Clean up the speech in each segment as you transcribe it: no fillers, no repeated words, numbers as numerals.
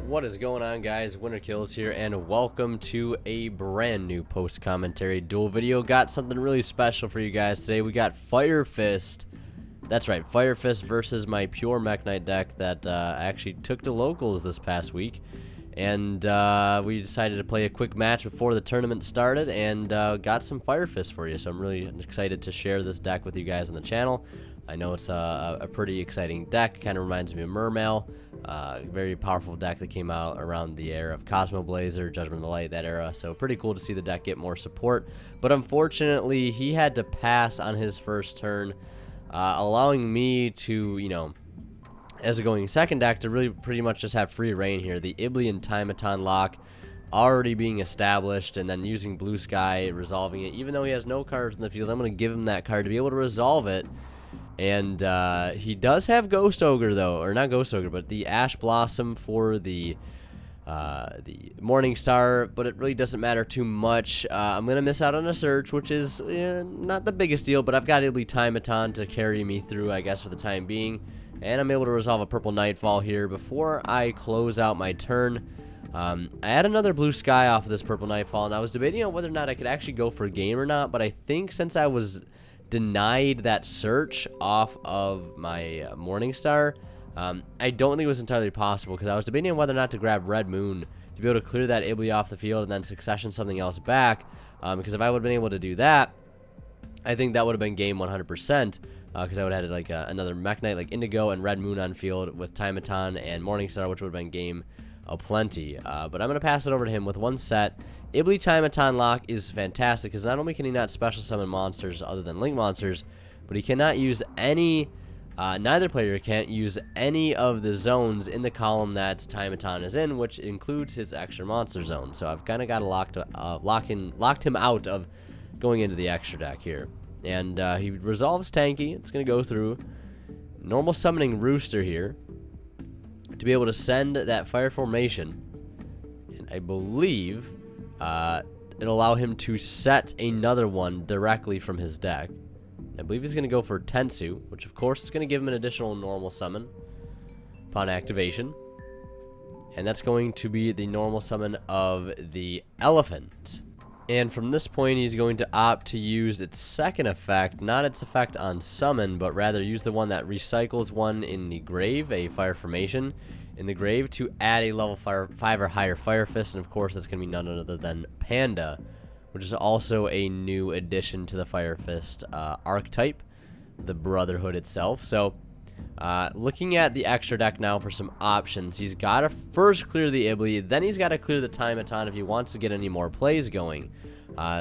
What is going on, guys? Winter Kills here, and welcome to a brand new post-commentary duel video. Got something really special for you guys today. We got Fire Fist. That's right, Fire Fist versus my pure Mekk-Knight deck that I actually took to locals this past week. And we decided to play a quick match before the tournament started, and got some Fire Fist for you. So I'm really excited to share this deck with you guys on the channel. I know it's a pretty exciting deck. Kind of reminds me of Mermail. Very powerful deck that came out around the era of Cosmo Blazer, Judgment of the Light, that era. So pretty cool to see the deck get more support. But unfortunately, he had to pass on his first turn, allowing me to, you know, as a going second deck, to really pretty much just have free reign here. The Ibli and Timeton lock already being established, and then using Blue Sky, resolving it. Even though he has no cards in the field, I'm going to give him that card to be able to resolve it. And he does have Ghost Ogre, though, or not Ghost Ogre, but the Ash Blossom for the Morning Star, but it really doesn't matter too much. I'm going to miss out on a search, which is not the biggest deal, but I've got Ibli Timeton to carry me through, I guess, for the time being. And I'm able to resolve a Purple Nightfall here before I close out my turn. I had another Blue Sky off of this Purple Nightfall, and I was debating on whether or not I could actually go for a game or not, but I think since I was denied that search off of my Morningstar, I don't think it was entirely possible, because I was debating on whether or not to grab Red Moon to be able to clear that Ibli off the field and then succession something else back, because if I would have been able to do that, I think that would have been game 100%, because I would have had like another Mekk-Knight like Indigo and Red Moon on field with Timeton and Morningstar, which would have been game plenty. But I'm going to pass it over to him with one set. Ibli Timeton lock is fantastic, because not only can he not special summon monsters other than link monsters, but he cannot use any, neither player can't use any of the zones in the column that Timeton is in, which includes his extra monster zone. So I've kind of got to locked him out of going into the extra deck here. And he resolves Tanky. It's going to go through. Normal summoning Rooster here to be able to send that Fire Formation. And I believe it'll allow him to set another one directly from his deck. I believe he's going to go for Tensu, which of course is going to give him an additional normal summon upon activation. And that's going to be the normal summon of the Elephant. And from this point, he's going to opt to use its second effect, not its effect on summon, but rather use the one that recycles one in the grave, a Fire Formation in the grave, to add a level 5 or higher Fire Fist. And of course, that's going to be none other than Panda, which is also a new addition to the Fire Fist archetype, the Brotherhood itself. So, looking at the extra deck now for some options, he's got to first clear the Ibli, then he's got to clear the Timeton if he wants to get any more plays going.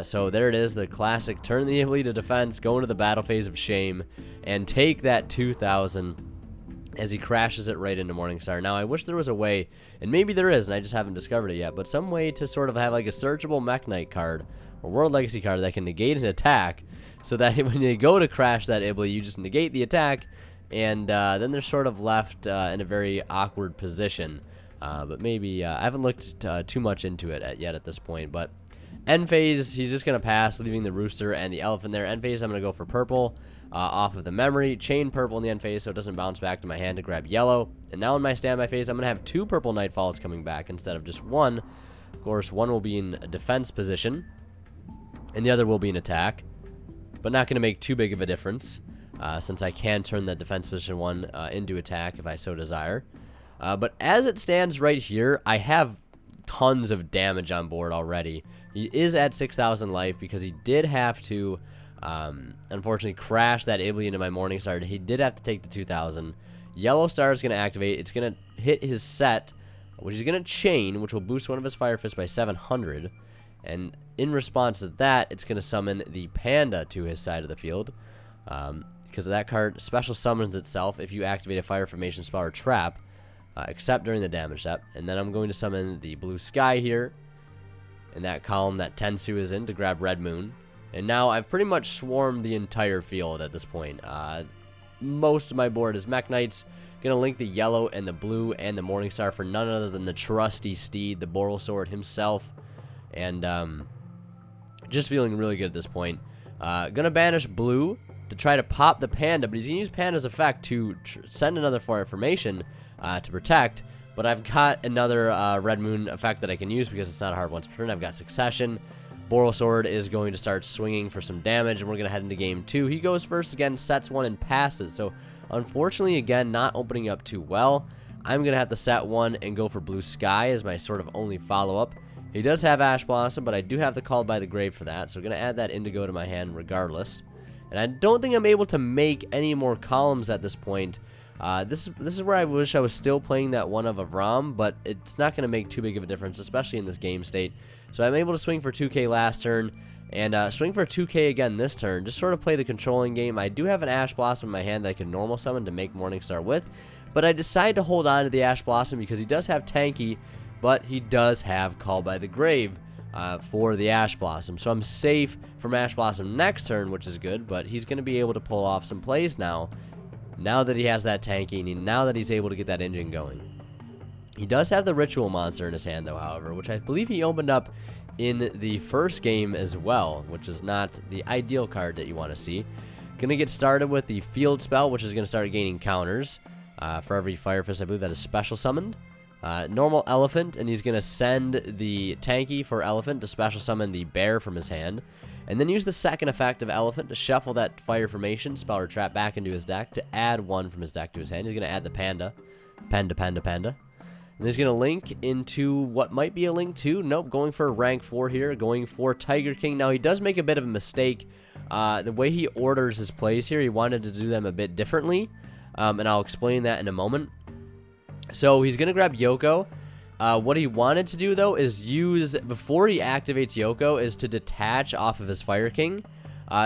So there it is, the classic turn the Ibli to defense, go into the battle phase of shame, and take that 2,000 as he crashes it right into Morningstar. Now, I wish there was a way, and maybe there is, and I just haven't discovered it yet, but some way to sort of have like a searchable Mekk-Knight card, or World Legacy card that can negate an attack, so that when you go to crash that Ibli, you just negate the attack, and then they're sort of left in a very awkward position. But maybe I haven't looked too much into it yet at this point. But end phase, he's just going to pass, leaving the Rooster and the Elephant there. End phase, I'm going to go for purple off of the memory. Chain purple in the end phase so it doesn't bounce back to my hand to grab yellow. And now in my standby phase, I'm going to have 2 purple Nightfalls coming back instead of just 1. Of course, one will be in a defense position, and the other will be in attack. But not going to make too big of a difference. Since I can turn the defense position 1 into attack if I so desire. But as it stands right here, I have tons of damage on board already. He is at 6,000 life because he did have to, unfortunately, crash that Ibli into my Morningstar. He did have to take the 2,000. Yellow Star is going to activate. It's going to hit his set, which is going to chain, which will boost one of his Fire Fists by 700. And in response to that, it's going to summon the Panda to his side of the field. Because of that card, special summons itself if you activate a Fire Formation spell or trap, except during the damage step. And then I'm going to summon the Blue Sky here, in that column that Tensu is in, to grab Red Moon. And now I've pretty much swarmed the entire field at this point. Most of my board is Mekk-Knights. Going to link the yellow and the blue and the Morningstar for none other than the trusty steed, the Boral Sword himself. And just feeling really good at this point. Going to banish blue to try to pop the Panda, but he's going to use Panda's effect to send another Fire Formation to protect, But I've got another Red Moon effect that I can use because it's not a hard once per turn. I've got Succession. Borosword is going to start swinging for some damage, and we're going to head into game 2. He goes first again, sets 1, and passes. So, unfortunately, again, not opening up too well. I'm going to have to set 1 and go for Blue Sky as my sort of only follow-up. He does have Ash Blossom, but I do have the Called by the Grave for that, so I'm going to add that Indigo to my hand regardless. And I don't think I'm able to make any more columns at this point. This is where I wish I was still playing that one of Avram, but it's not going to make too big of a difference, especially in this game state. So I'm able to swing for 2k last turn, and swing for 2k again this turn. Just sort of play the controlling game. I do have an Ash Blossom in my hand that I can normal summon to make Morningstar with, but I decided to hold on to the Ash Blossom because he does have Tanky, but he does have Call by the Grave for the Ash Blossom. So I'm safe from Ash Blossom next turn, which is good, but he's going to be able to pull off some plays now that he has that Tanky, and now that he's able to get that engine going. He does have the Ritual Monster in his hand, though, however, which I believe he opened up in the first game as well, which is not the ideal card that you want to see. Going to get started with the Field Spell, which is going to start gaining counters for every Fire Fist, I believe, that is special summoned. Normal Elephant, and he's going to send the Tanky for Elephant to special summon the Bear from his hand, and then use the second effect of Elephant to shuffle that Fire Formation spell or trap back into his deck to add 1 from his deck to his hand. He's going to add the Panda. And he's going to link into what might be a Link 2. Nope, going for a rank 4 here, going for Tiger King. Now, he does make a bit of a mistake. The way he orders his plays here, he wanted to do them a bit differently, and I'll explain that in a moment. So he's going to grab Yugioh. What he wanted to do, though, is use, before he activates Yugioh, is to detach off of his Fire King,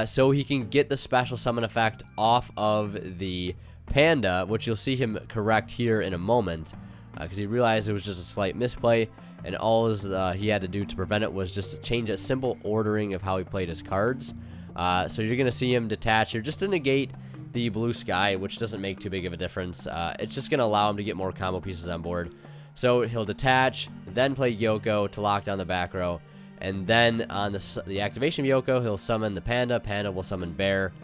so he can get the special summon effect off of the Panda, which you'll see him correct here in a moment, because he realized it was just a slight misplay, and all he had to do to prevent it was just change a simple ordering of how he played his cards. So you're going to see him detach here just to negate the Blue Sky, which doesn't make too big of a difference. It's just going to allow him to get more combo pieces on board. So he'll detach, then play Yugioh to lock down the back row, and then on the activation of Yugioh, he'll summon the Panda. Panda will summon Bear.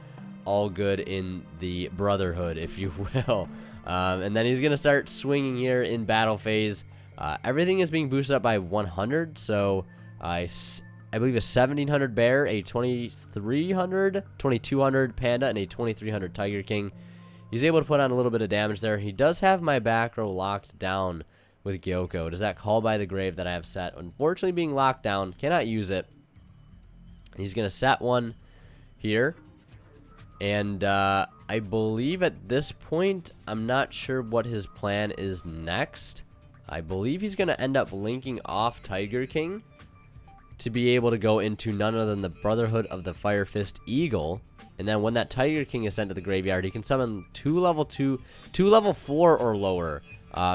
All good in the Brotherhood, if you will. And then he's going to start swinging here in battle phase. Everything is being boosted up by 100, so I believe a 1700 Bear, a 2300, 2200 Panda, and a 2300 Tiger King. He's able to put on a little bit of damage there. He does have my back row locked down with Yugioh. Does that Call by the Grave that I have set? Unfortunately, being locked down, cannot use it. He's going to set 1 here. And I believe at this point, I'm not sure what his plan is next. I believe he's going to end up linking off Tiger King to be able to go into none other than the Brotherhood of the Fire Fist Eagle. And then when that Tiger King is sent to the graveyard, he can summon two level 4 or lower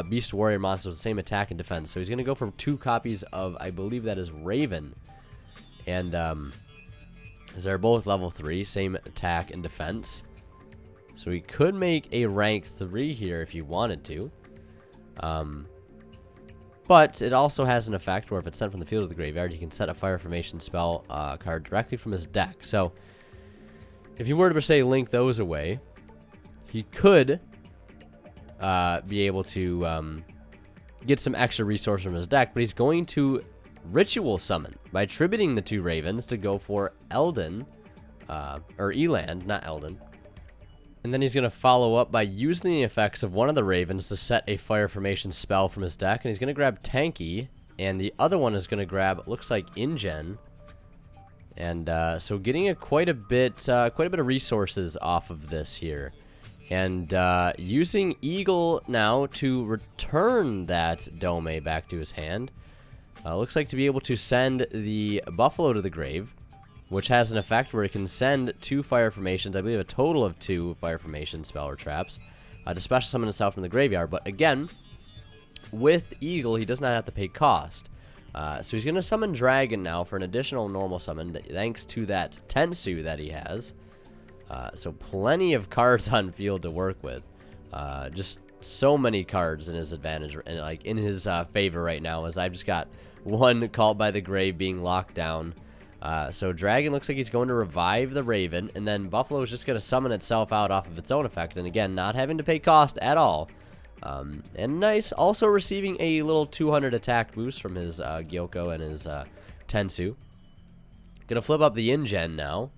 Beast Warrior monsters with the same attack and defense. So he's going to go for 2 copies of, I believe that is Raven. And they're both level 3, same attack and defense. So he could make a rank 3 here if he wanted to. But it also has an effect where if it's sent from the field to the graveyard, he can set a Fire Formation spell card directly from his deck. So if you were to, say, link those away, he could be able to get some extra resources from his deck, but he's going to Ritual Summon by attributing the 2 Ravens to go for Eldon, or Eland, not Eldon. And then he's going to follow up by using the effects of one of the Ravens to set a Fire Formation spell from his deck. And he's going to grab Tanky, and the other one is going to grab, looks like, InGen. And so getting quite a bit of resources off of this here. And using Eagle now to return that Dome back to his hand. Looks like to be able to send the Buffalo to the grave, which has an effect where it can send 2 Fire Formations, I believe a total of 2 Fire Formation spell or traps, to special summon himself from the graveyard. But again, with Eagle, he does not have to pay cost. So he's going to summon Dragon now for an additional normal summon, thanks to that Tensu that he has. So plenty of cards on field to work with. Just so many cards in his advantage, and like in his favor right now, as I've just got 1 Called by the Grave being locked down. So Dragon looks like he's going to revive the Raven, and then Buffalo is just going to summon itself out off of its own effect, and again, not having to pay cost at all. And nice, also receiving a little 200 attack boost from his Yugioh and his Tensu. Gonna flip up the InGen now.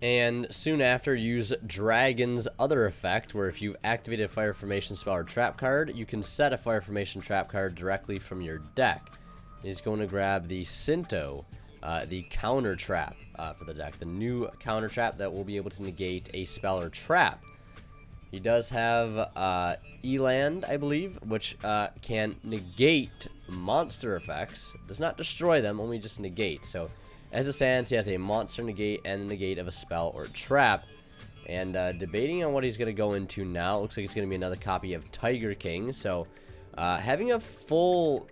And soon after, use Dragon's other effect, where if you activate a Fire Formation spell or trap card, you can set a Fire Formation trap card directly from your deck. He's going to grab the Sinto, the counter trap for the deck. The new counter trap that will be able to negate a spell or trap. He does have Eland, I believe, which can negate monster effects. Does not destroy them, only just negate. So, as it stands, he has a monster negate and a negate of a spell or trap. And debating on what he's going to go into now, it looks like it's going to be another copy of Tiger King. So, having a full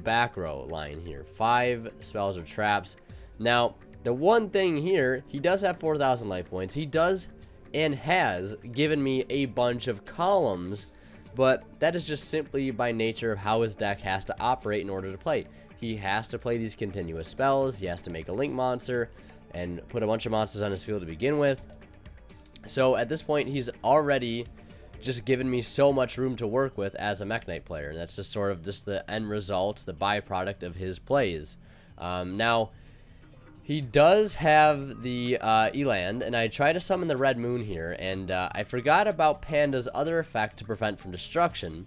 back row line here. 5 spells or traps. Now, the one thing here, he does have 4,000 life points. He does and has given me a bunch of columns, but that is just simply by nature of how his deck has to operate in order to play. He has to play these continuous spells, he has to make a link monster, and put a bunch of monsters on his field to begin with. So at this point, he's already just given me so much room to work with as a Mekk-Knight player, and that's just sort of just the end result, the byproduct of his plays. Now, he does have the Eland, and I tried to summon the Red Moon here, and I forgot about Panda's other effect to prevent from destruction.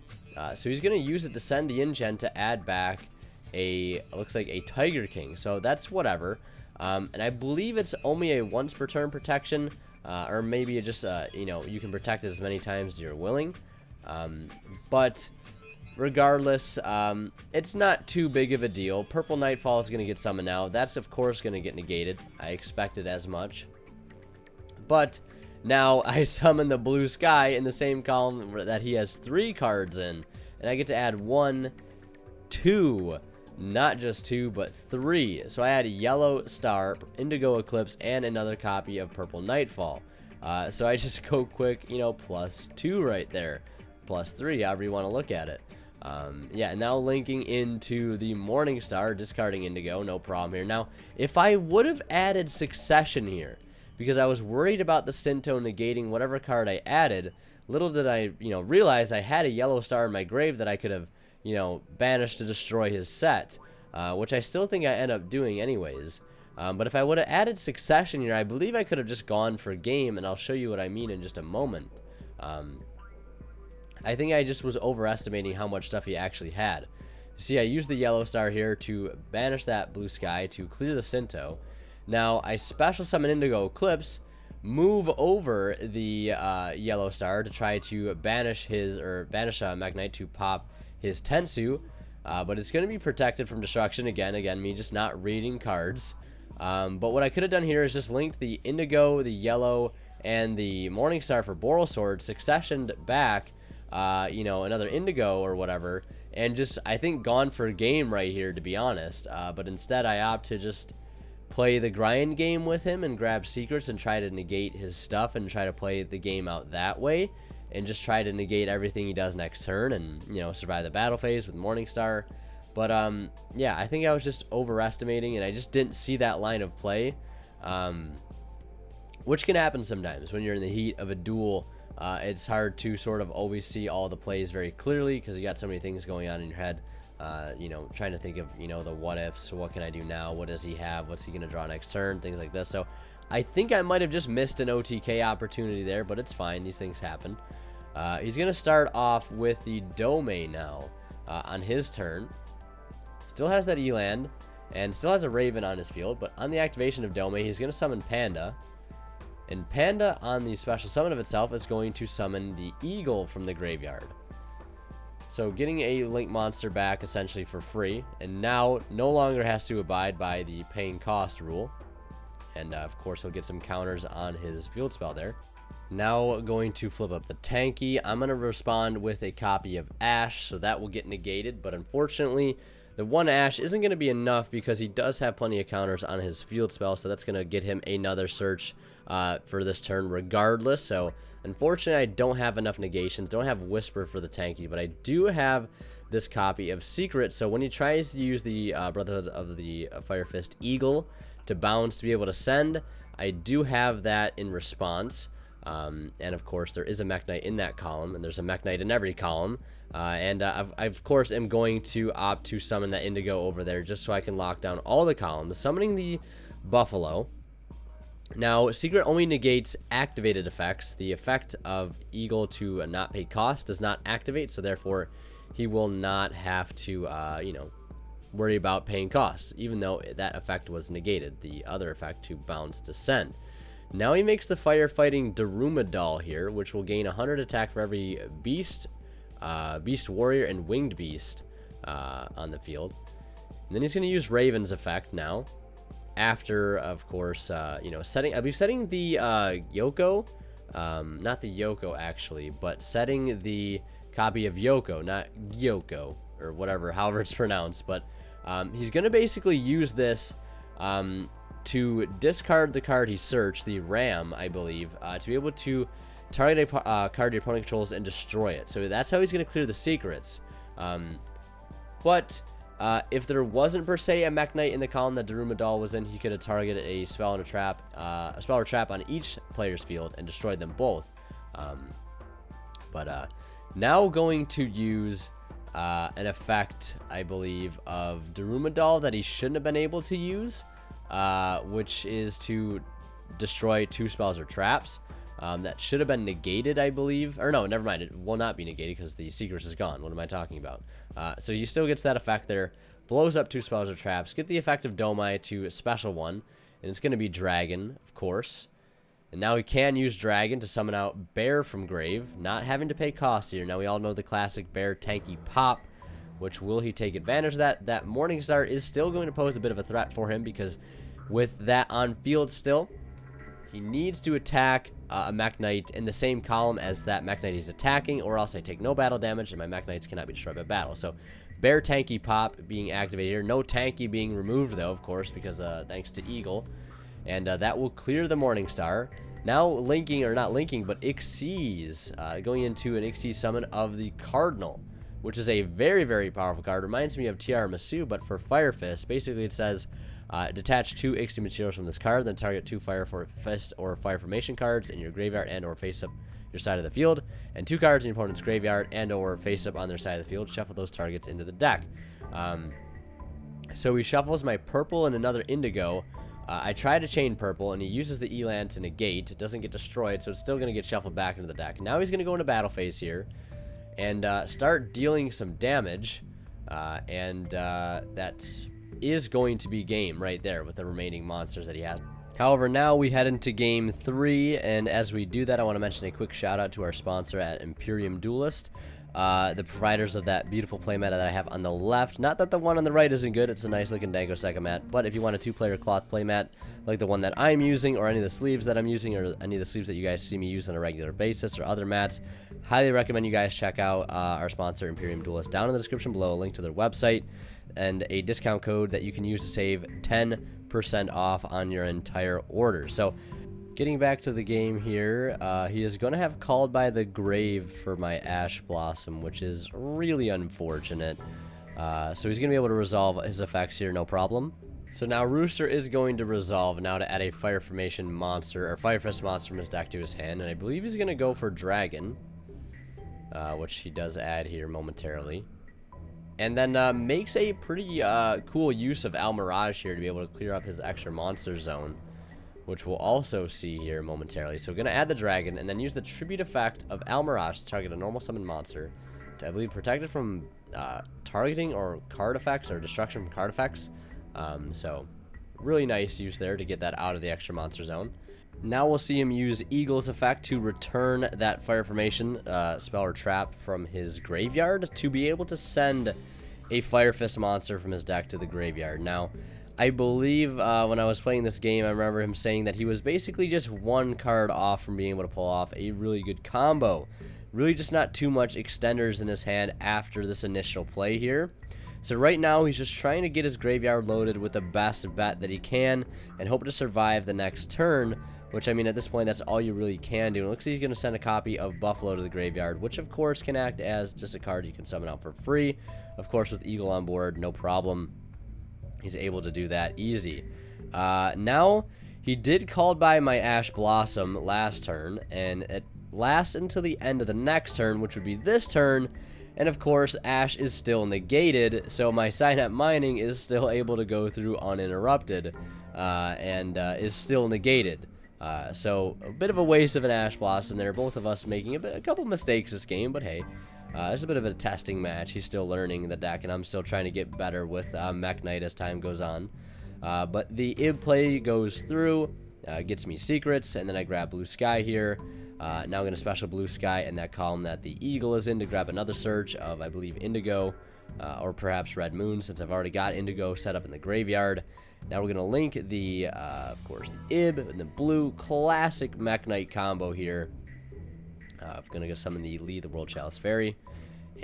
So he's going to use it to send the InGen to add back looks like a Tiger King. So that's whatever. And I believe it's only a once per turn protection, or maybe it just, you can protect it as many times as you're willing. But regardless, it's not too big of a deal. Purple Nightfall is going to get summoned now. That's, of course, going to get negated. I expected as much. But now I summon the Blue Sky in the same column that he has 3 cards in. And I get to add 1, 2, not just 2, but 3. So I add a Yellow Star, Indigo Eclipse, and another copy of Purple Nightfall. So I just go quick, +2 right there. +3, however you want to look at it. Yeah, now linking into the Morning Star, discarding Indigo, no problem here. Now, if I would have added Succession here, because I was worried about the Sinto negating whatever card I added, little did I, realize I had a Yellow Star in my grave that I could have, banished to destroy his set, which I still think I end up doing anyways. But if I would have added Succession here, I believe I could have just gone for game, and I'll show you what I mean in just a moment. I think I just was overestimating how much stuff he actually had. See, I used the Yellow Star here to banish that Blue Sky to clear the Sinto. Now, I special summon Indigo Eclipse, move over the Yellow Star to try to banish Mekk-Knight to pop his Tensu, but it's going to be protected from destruction again, me just not reading cards. But what I could have done here is just linked the Indigo, the Yellow, and the Morning Star for Boral Sword, successioned back, another Indigo or whatever, and just, I think, gone for a game right here, to be honest. But instead, I opt to just play the grind game with him and grab secrets and try to negate his stuff and try to play the game out that way, and just try to negate everything he does next turn and, survive the battle phase with Morningstar. But, yeah, I think I was just overestimating, and I just didn't see that line of play, which can happen sometimes when you're in the heat of a duel. It's hard to sort of always see all the plays very clearly because you got so many things going on in your head. Trying to think of, the what ifs. What can I do now? What does he have? What's he going to draw next turn? Things like this. So I think I might have just missed an OTK opportunity there, but it's fine. These things happen. He's going to start off with the Dome now on his turn. Still has that Eland and still has a Raven on his field, but on the activation of Dome, he's going to summon Panda. And Panda, on the special summon of itself, is going to summon the Eagle from the graveyard. So getting a Link monster back essentially for free, and now no longer has to abide by the paying cost rule. And of course he'll get some counters on his field spell there. Now going to flip up the Tanky. I'm going to respond with a copy of Ash, so that will get negated, but unfortunately the one Ash isn't going to be enough because he does have plenty of counters on his field spell, so that's going to get him another search for this turn regardless. So unfortunately, I don't have enough negations, don't have Whisper for the Tanky, but I do have this copy of Secret. So when he tries to use the Brotherhood of the Fire Fist Eagle to bounce to be able to send, I do have that in response. And of course, there is a Mekk-Knight in that column, and there's a Mekk-Knight in every column. I of course am going to opt to summon that Indigo over there just so I can lock down all the columns. Summoning the Buffalo. Now, Secret only negates activated effects. The effect of Eagle to not pay cost does not activate, so therefore he will not have to, you know, worry about paying costs, even though that effect was negated. The other effect to bounce Descent. Now he makes the firefighting Daruma doll here, which will gain 100 attack for every beast, beast warrior, and winged beast on the field. And then he's going to use Raven's effect now. After, of course, you know, I'll be setting the Yugioh, not the Yoko actually, but setting the copy of Yoko, not Yoko, or whatever, however it's pronounced. But he's going to basically use this to discard the card he searched, the Ram, I believe, to be able to target a card your opponent controls and destroy it. So that's how he's going to clear the secrets. But if there wasn't per se a Mekk-Knight in the column that Daruma doll was in, he could have targeted a spell and a spell or trap on each player's field and destroyed them both. Now going to use an effect, I believe, of Daruma doll that he shouldn't have been able to use. Which is to destroy 2 spells or traps. That should have been negated, I believe. Or no, never mind. It will not be negated because the Secrets is gone. What am I talking about? So he still gets that effect there. Blows up 2 spells or traps. Get the effect of Domai to a special one. And it's going to be Dragon, of course. And now he can use Dragon to summon out Bear from Grave. Not having to pay cost here. Now we all know the classic Bear tanky pop. Which will he take advantage of that? That Morningstar is still going to pose a bit of a threat for him because with that on field still, he needs to attack a Mekk-Knight in the same column as that Mekk-Knight he's attacking, or else I take no battle damage and my Mekk-Knights cannot be destroyed by battle. So Bear tanky pop being activated here. No tanky being removed though, of course, because thanks to Eagle. And that will clear the Morningstar. Now linking, or not linking, but Xyz, going into an Xyz summon of the Cardinal, which is a very, very powerful card. Reminds me of TR Masu, but for Fire Fist. Basically, it says, detach 2 XD materials from this card, then target 2 Fire Fist or Fire Formation cards in your graveyard and or face up your side of the field, and 2 cards in your opponent's graveyard and or face up on their side of the field. Shuffle those targets into the deck. So he shuffles my purple and another indigo. I try to chain purple, and he uses the Elan to negate. It doesn't get destroyed, so it's still going to get shuffled back into the deck. Now he's going to go into battle phase here and start dealing some damage, and that is going to be game right there with the remaining monsters that he has. However, now we head into game 3, and as we do that, I want to mention a quick shout out to our sponsor at Imperium Duelist, the providers of that beautiful playmat that I have on the left. Not that the one on the right isn't good, it's a nice looking Dango Seka mat, but if you want a 2-player cloth playmat like the one that I'm using, or any of the sleeves that I'm using, or any of the sleeves that you guys see me use on a regular basis, or other mats, highly recommend you guys check out our sponsor Imperium Duelist. Down in the description below, a link to their website and a discount code that you can use to save 10% off on your entire order. So getting back to the game here, he is going to have Called by the Grave for my Ash Blossom, which is really unfortunate. So he's going to be able to resolve his effects here, no problem. So now Rooster is going to resolve now to add a Fire Formation monster, or Fire Fist monster from his deck to his hand, and I believe he's going to go for Dragon, which he does add here momentarily. And then makes a pretty cool use of Al Mirage here to be able to clear up his extra monster zone, which we'll also see here momentarily. So we're going to add the Dragon, and then use the Tribute effect of Al Mirage to target a normal summon monster to, I believe, protect it from targeting or card effects, or destruction from card effects. So really nice use there to get that out of the extra monster zone. Now we'll see him use Eagle's effect to return that Fire Formation spell or trap from his graveyard to be able to send a Fire Fist monster from his deck to the graveyard. Now, I believe when I was playing this game, I remember him saying that he was basically just 1 card off from being able to pull off a really good combo. Really just not too much extenders in his hand after this initial play here. So right now, he's just trying to get his graveyard loaded with the best bet that he can and hope to survive the next turn, which, I mean, at this point, that's all you really can do. And it looks like he's going to send a copy of Buffalo to the graveyard, which, of course, can act as just a card you can summon out for free. Of course, with Eagle on board, no problem. He's able to do that easy. Now, He did call by my Ash Blossom last turn, and it lasts until the end of the next turn, which would be this turn. And of course, Ash is still negated, so my Signet Mining is still able to go through uninterrupted, and is still negated. So a bit of a waste of an Ash Blossom there. Both of us making a couple mistakes this game, but hey, it's a bit of a testing match. He's still learning the deck, and I'm still trying to get better with Mekk-Knight as time goes on. But the Ib play goes through, gets me secrets, and then I grab Blue Sky here. Now I'm going to special Blue Sky in that column that the Eagle is in to grab another search of, I believe, Indigo, or perhaps Red Moon, since I've already got Indigo set up in the graveyard. Now we're going to link the, of course, the Ib and the Blue. Classic Mekk-Knight combo here. I'm going to go summon the Lee, the World Chalice Fairy.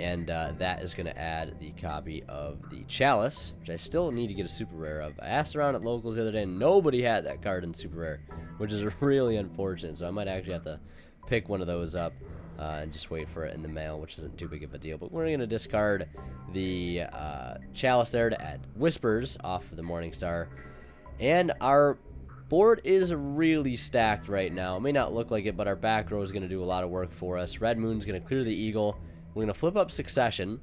And that is going to add the copy of the Chalice, which I still need to get a super rare of. I asked around at locals the other day, and nobody had that card in super rare, which is really unfortunate. So I might actually have to pick one of those up and just wait for it in the mail, which isn't too big of a deal. But we're going to discard the Chalice there to add Whispers off of the Morningstar. And our board is really stacked right now. It may not look like it, but our back row is going to do a lot of work for us. Red Moon's going to clear the Eagle. We're going to flip up Succession,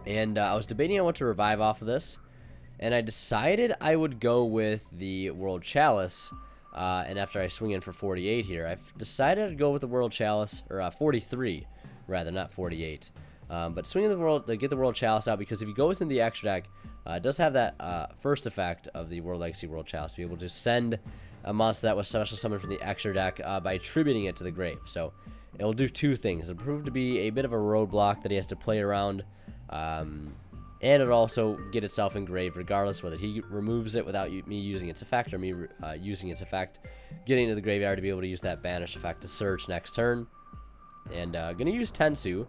and I was debating on what to revive off of this, and I decided I would go with the World Chalice, and after I swing in for 48 here, I've decided to go with the World Chalice, or 43, rather, not 48, but swinging get the World Chalice out, because if he goes in the extra deck, it does have that first effect of the World Legacy World Chalice, to be able to send a monster that was special summoned from the extra deck by attributing it to the grave. So it'll do two things. It'll prove to be a bit of a roadblock that he has to play around, and it'll also get itself engraved regardless whether he removes it without me using its effect, or me using its effect, getting to the graveyard to be able to use that banish effect to search next turn. And going to use Tensu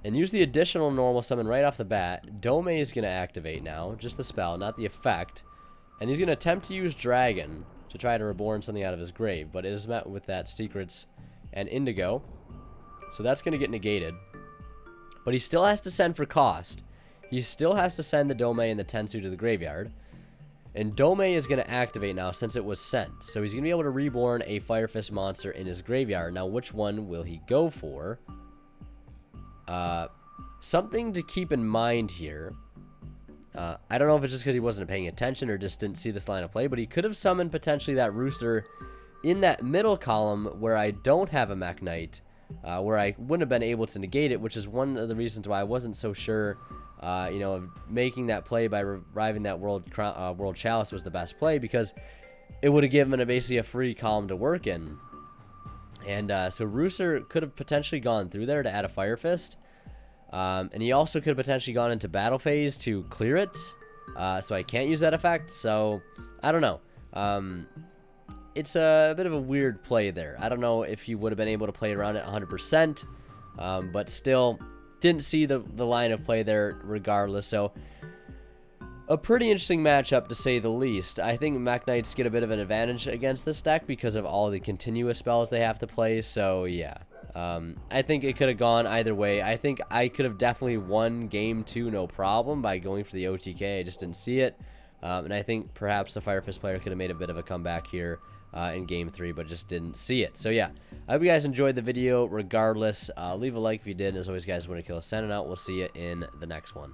and use the additional normal summon right off the bat. Dome is going to activate now, just the spell, not the effect, and he's going to attempt to use Dragon to try to reborn something out of his grave, but it is met with that Secrets and Indigo, so that's going to get negated. But he still has to send for cost. He still has to send the Dome and the Tensu to the graveyard, and Dome is going to activate now since it was sent, so he's going to be able to reborn a Fire Fist monster in his graveyard. Now which one will he go for? Something to keep in mind here, I don't know if it's just because he wasn't paying attention or just didn't see this line of play, but he could have summoned potentially that Rooster in that middle column where I don't have a Mekk-Knight, where I wouldn't have been able to negate it, which is one of the reasons why I wasn't so sure, of making that play by reviving that World Chalice was the best play, because it would have given basically a free column to work in. And so Rooster could have potentially gone through there to add a Fire Fist, and he also could have potentially gone into battle phase to clear it, so I can't use that effect. So I don't know. It's a bit of a weird play there. I don't know if he would have been able to play around it 100%, but still didn't see the line of play there regardless. So a pretty interesting matchup, to say the least. I think Mekk-Knights get a bit of an advantage against this deck because of all the continuous spells they have to play. So yeah, I think it could have gone either way. I think I could have definitely won game 2 no problem by going for the OTK. I just didn't see it. And I think perhaps the Fire Fist player could have made a bit of a comeback here in game 3, but just didn't see it. So yeah, I hope you guys enjoyed the video regardless. Leave a like if you did. And as always, guys, Winter Kill is signing out. We'll see you in the next one.